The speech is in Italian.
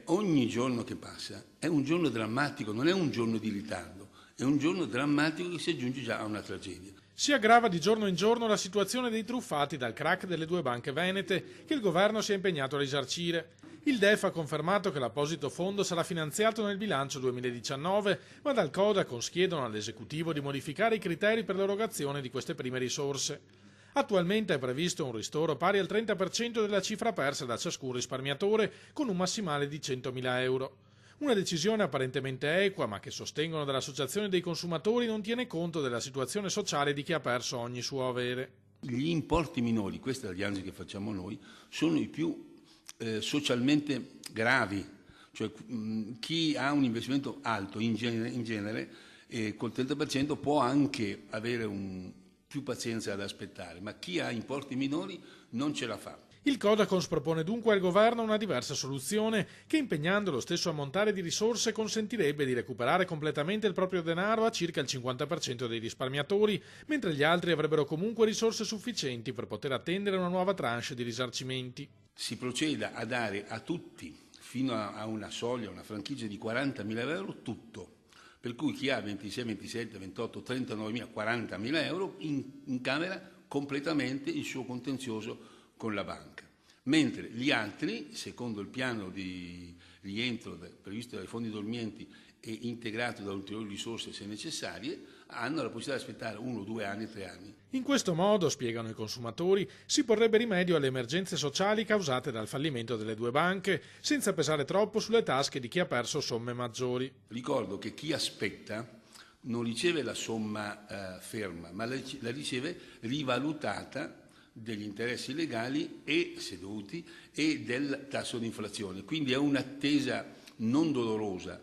ogni giorno che passa è un giorno drammatico, non è un giorno di ritardo, è un giorno drammatico che si aggiunge già a una tragedia. Si aggrava di giorno in giorno la situazione dei truffati dal crack delle due banche venete, che il governo si è impegnato a risarcire. Il DEF ha confermato che l'apposito fondo sarà finanziato nel bilancio 2019, ma dal Codacons chiedono all'esecutivo di modificare i criteri per l'erogazione di queste prime risorse. Attualmente è previsto un ristoro pari al 30% della cifra persa da ciascun risparmiatore, con un massimale di 100.000 euro. Una decisione apparentemente equa, ma che sostengono dall'Associazione dei consumatori non tiene conto della situazione sociale di chi ha perso ogni suo avere. Gli importi minori, questa è la diagnosi che facciamo noi, sono i più socialmente gravi, cioè chi ha un investimento alto in genere col 30% può anche avere più pazienza ad aspettare, ma chi ha importi minori non ce la fa. Il Codacons propone dunque al governo una diversa soluzione che, impegnando lo stesso ammontare di risorse, consentirebbe di recuperare completamente il proprio denaro a circa il 50% dei risparmiatori, mentre gli altri avrebbero comunque risorse sufficienti per poter attendere una nuova tranche di risarcimenti. Si proceda a dare a tutti, fino a una soglia, una franchigia di 40.000 euro, tutto. Per cui chi ha 26, 27, 28, 39.000, 40.000 euro incamera completamente il suo contenzioso con la banca. Mentre gli altri, secondo il piano di rientro previsto dai fondi dormienti e integrato da ulteriori risorse se necessarie, hanno la possibilità di aspettare 1, 2 anni, 3 anni. In questo modo, spiegano i consumatori, si porrebbe rimedio alle emergenze sociali causate dal fallimento delle due banche, senza pesare troppo sulle tasche di chi ha perso somme maggiori. Ricordo che chi aspetta non riceve la somma ferma, ma la riceve rivalutata degli interessi legali e seduti e del tasso di inflazione. Quindi è un'attesa non dolorosa,